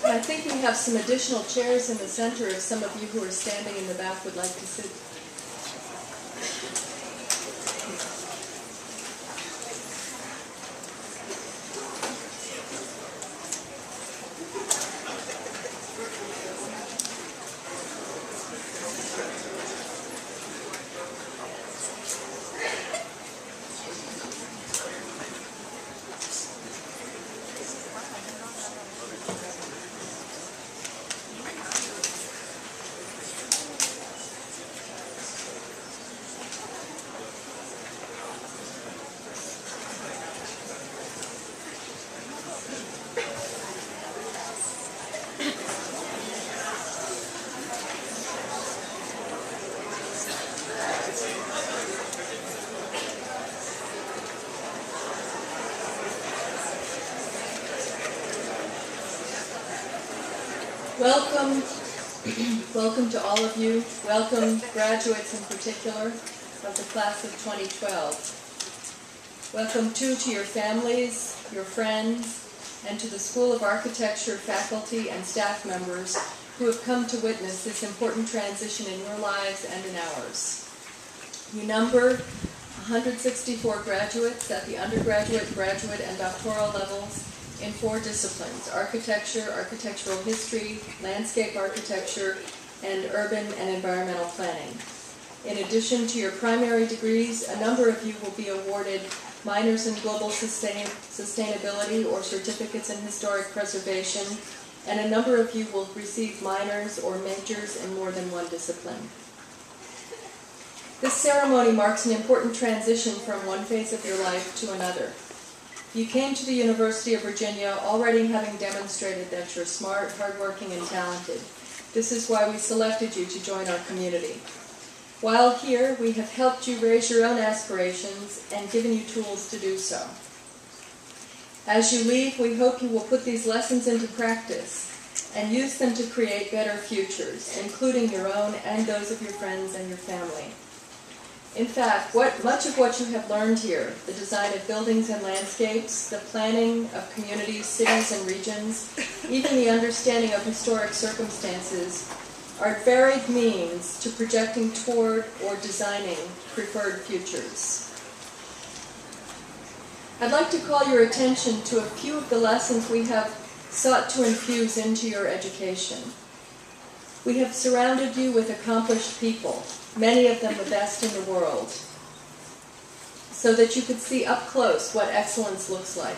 I think we have some additional chairs in the center if some of you who are standing in the back would like to sit. Welcome to all of you. Welcome, graduates in particular, of the class of 2012. Welcome, too, to your families, your friends, and to the School of Architecture faculty and staff members who have come to witness this important transition in your lives and in ours. You number 164 graduates at the undergraduate, graduate, and doctoral levels in 4 disciplines: architecture, architectural history, landscape architecture, and urban and environmental planning. In addition to your primary degrees, a number of you will be awarded minors in global sustainability or certificates in historic preservation, and a number of you will receive minors or majors in more than one discipline. This ceremony marks an important transition from one phase of your life to another. You came to the University of Virginia already having demonstrated that you're smart, hardworking, and talented. This is why we selected you to join our community. While here, we have helped you raise your own aspirations and given you tools to do so. As you leave, we hope you will put these lessons into practice and use them to create better futures, including your own and those of your friends and your family. In fact, much of what you have learned here, the design of buildings and landscapes, the planning of communities, cities, and regions, even the understanding of historic circumstances, are varied means to projecting toward or designing preferred futures. I'd like to call your attention to a few of the lessons we have sought to infuse into your education. We have surrounded you with accomplished people, many of them the best in the world, so that you could see up close what excellence looks like.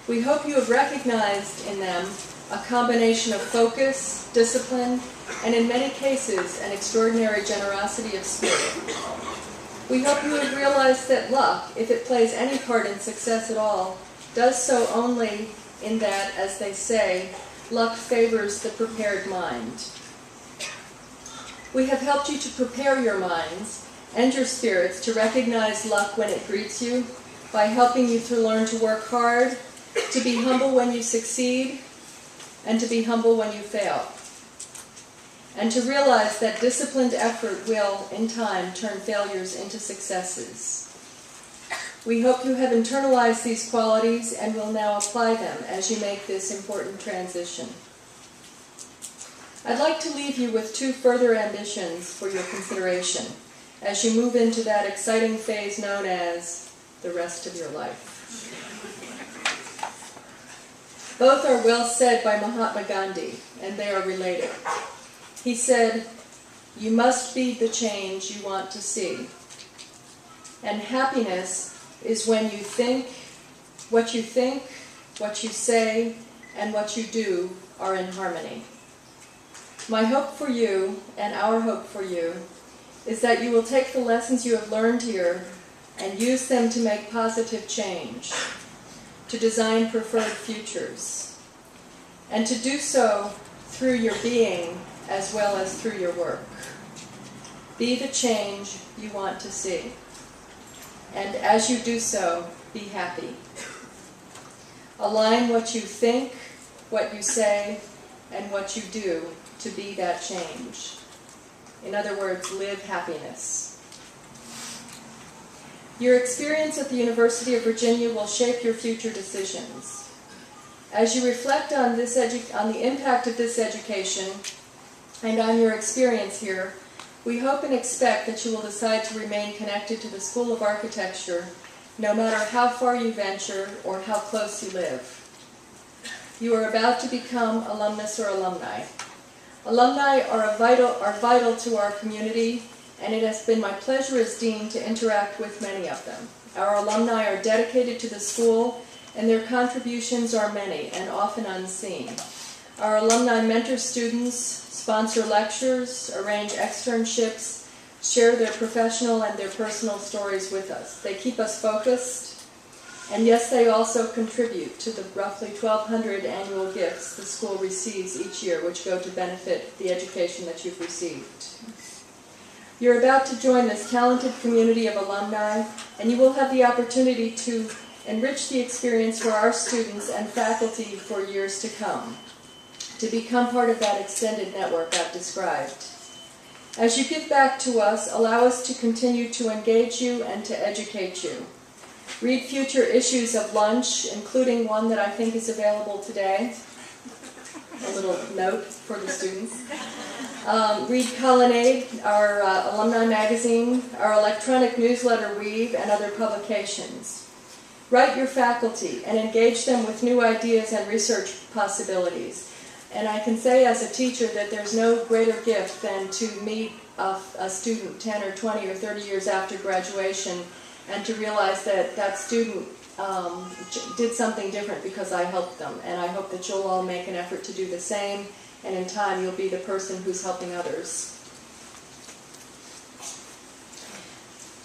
We hope you have recognized in them a combination of focus, discipline, and in many cases, an extraordinary generosity of spirit. We hope you have realized that luck, if it plays any part in success at all, does so only in that, as they say, luck favors the prepared mind. We have helped you to prepare your minds and your spirits to recognize luck when it greets you by helping you to learn to work hard, to be humble when you succeed, and to be humble when you fail. And to realize that disciplined effort will, in time, turn failures into successes. We hope you have internalized these qualities and will now apply them as you make this important transition. I'd like to leave you with 2 further ambitions for your consideration as you move into that exciting phase known as the rest of your life. Both are well said by Mahatma Gandhi, and they are related. He said, "You must be the change you want to see." And happiness is when you think, what you say, and what you do are in harmony. My hope for you, and our hope for you, is that you will take the lessons you have learned here and use them to make positive change, to design preferred futures, and to do so through your being as well as through your work. Be the change you want to see. And as you do so, be happy. Align what you think, what you say, and what you do to be that change. In other words, live happiness. Your experience at the University of Virginia will shape your future decisions. As you reflect on the impact of this education and on your experience here, we hope and expect that you will decide to remain connected to the School of Architecture, no matter how far you venture or how close you live. You are about to become alumnus or alumni. Alumni are vital to our community, and it has been my pleasure as dean to interact with many of them. Our alumni are dedicated to the school, and their contributions are many and often unseen. Our alumni mentor students, sponsor lectures, arrange externships, share their professional and their personal stories with us. They keep us focused, and yes, they also contribute to the roughly 1,200 annual gifts the school receives each year, which go to benefit the education that you've received. You're about to join this talented community of alumni, and you will have the opportunity to enrich the experience for our students and faculty for years to come, to become part of that extended network I've described. As you give back to us, allow us to continue to engage you and to educate you. Read future issues of Lunch, including one that I think is available today. A little note for the students. Read Colonnade, our alumni magazine, our electronic newsletter Weave, and other publications. Write your faculty and engage them with new ideas and research possibilities. And I can say as a teacher that there's no greater gift than to meet a student 10 or 20 or 30 years after graduation and to realize that that student did something different because I helped them. And I hope that you'll all make an effort to do the same, and in time you'll be the person who's helping others.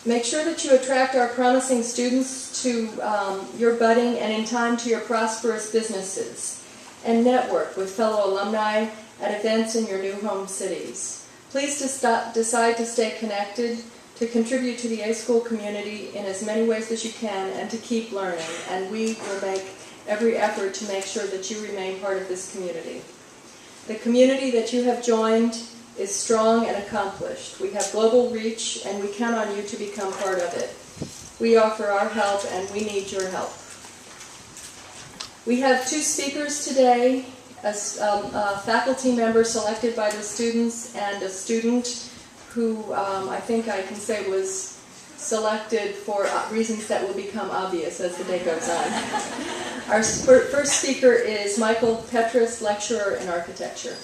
Make sure that you attract our promising students to your budding and in time to your prosperous businesses, and network with fellow alumni at events in your new home cities. Please decide to stay connected, to contribute to the A-School community in as many ways as you can, and to keep learning. And we will make every effort to make sure that you remain part of this community. The community that you have joined is strong and accomplished. We have global reach, and we count on you to become part of it. We offer our help, and we need your help. We have two speakers today, a faculty member selected by the students and a student who I think I can say was selected for reasons that will become obvious as the day goes on. Our first speaker is Michael Petrus, lecturer in architecture.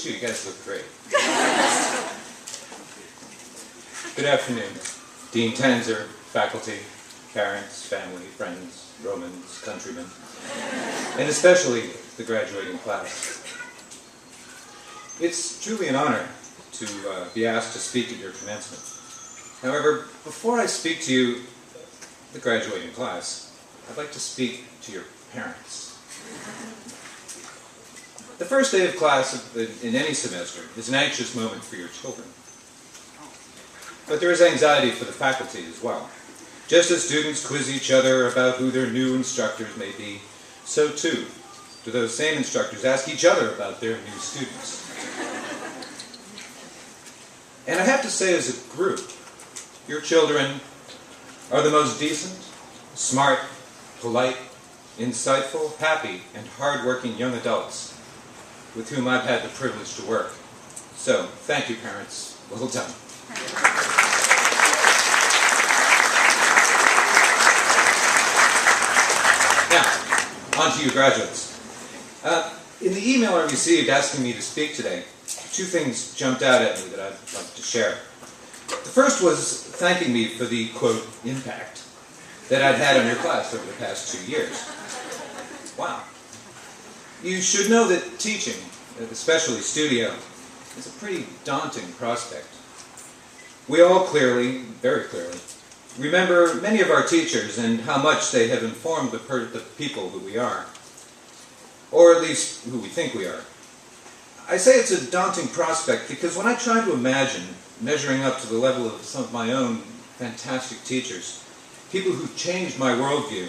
You guys look great. Good afternoon, Dean Tanzer, faculty, parents, family, friends, Romans, countrymen, and especially the graduating class. It's truly an honor to be asked to speak at your commencement. However, before I speak to you, the graduating class, I'd like to speak to your parents. The first day of class in any semester is an anxious moment for your children. But there is anxiety for the faculty as well. Just as students quiz each other about who their new instructors may be, so too do those same instructors ask each other about their new students. And I have to say, as a group, your children are the most decent, smart, polite, insightful, happy, and hard-working young adults with whom I've had the privilege to work. So, thank you, parents. Well done. Now, on to you graduates. In the email I received asking me to speak today, two things jumped out at me that I'd like to share. The first was thanking me for the, quote, impact that I'd had on your class over the past 2 years. Wow. You should know that teaching, especially studio, is a pretty daunting prospect. We all clearly, very clearly, remember many of our teachers and how much they have informed the people who we are, or at least who we think we are. I say it's a daunting prospect because when I try to imagine measuring up to the level of some of my own fantastic teachers, people who changed my worldview,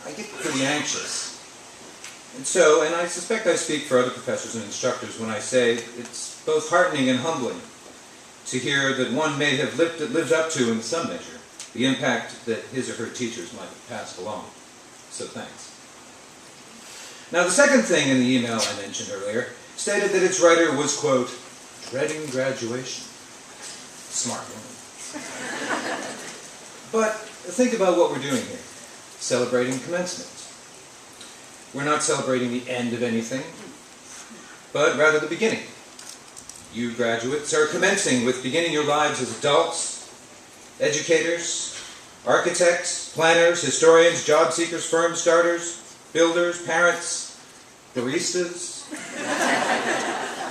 I get pretty anxious. And I suspect I speak for other professors and instructors when I say it's both heartening and humbling to hear that one may have lived up to, in some measure, the impact that his or her teachers might have passed along. So thanks. Now, the second thing in the email I mentioned earlier stated that its writer was, quote, dreading graduation. Smart woman. But think about what we're doing here. Celebrating commencement. We're not celebrating the end of anything, but rather the beginning. You graduates are commencing with beginning your lives as adults, educators, architects, planners, historians, job seekers, firm starters, builders, parents, baristas.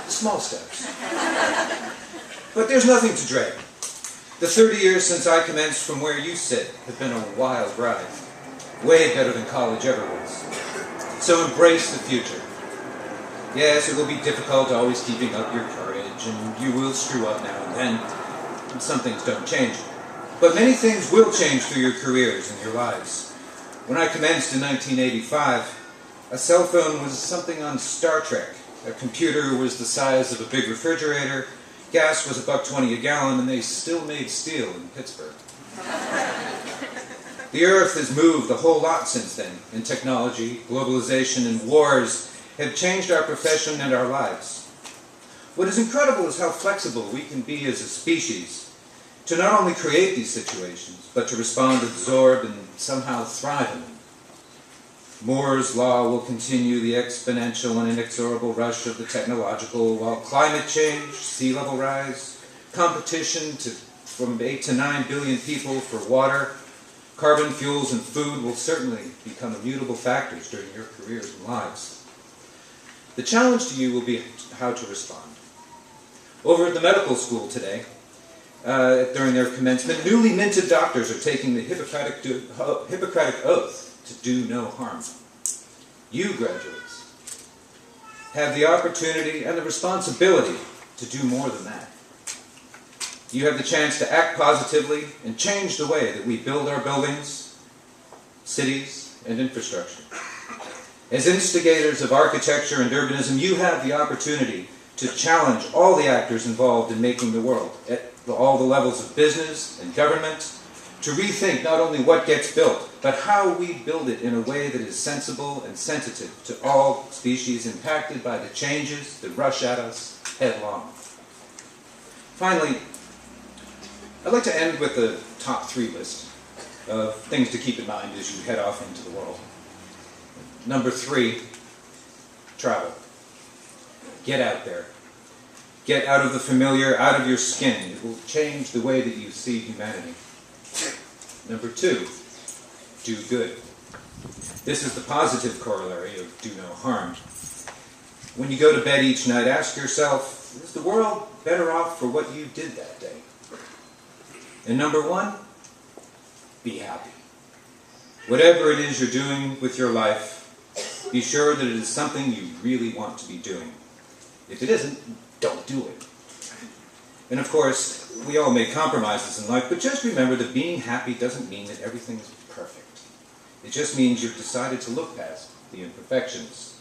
Small steps. But there's nothing to dread. The 30 years since I commenced from where you sit have been a wild ride. Way better than college ever was. So embrace the future. Yes, it will be difficult always keeping up your courage, and you will screw up now and then, and some things don't change. But many things will change through your careers and your lives. When I commenced in 1985, a cell phone was something on Star Trek. A computer was the size of a big refrigerator, gas was $1.20 a gallon, and they still made steel in Pittsburgh. The earth has moved a whole lot since then, and technology, globalization, and wars have changed our profession and our lives. What is incredible is how flexible we can be as a species to not only create these situations, but to respond, absorb, and somehow thrive in them. Moore's law will continue the exponential and inexorable rush of the technological, while climate change, sea level rise, competition from 8 to 9 billion people for water, carbon fuels, and food will certainly become immutable factors during your careers and lives. The challenge to you will be how to respond. Over at the medical school today, during their commencement, newly minted doctors are taking the Hippocratic Oath to do no harm. You, graduates, have the opportunity and the responsibility to do more than that. You have the chance to act positively and change the way that we build our buildings, cities, and infrastructure. As instigators of architecture and urbanism, you have the opportunity to challenge all the actors involved in making the world, at all the levels of business and government, to rethink not only what gets built, but how we build it in a way that is sensible and sensitive to all species impacted by the changes that rush at us headlong. Finally, I'd like to end with the top 3 list of things to keep in mind as you head off into the world. Number 3, travel. Get out there. Get out of the familiar, out of your skin. It will change the way that you see humanity. Number 2, do good. This is the positive corollary of do no harm. When you go to bed each night, ask yourself, is the world better off for what you did that day? And number 1, be happy. Whatever it is you're doing with your life, be sure that it is something you really want to be doing. If it isn't, don't do it. And of course, we all make compromises in life, but just remember that being happy doesn't mean that everything is perfect. It just means you've decided to look past the imperfections.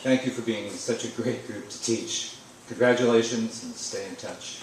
Thank you for being such a great group to teach. Congratulations, and stay in touch.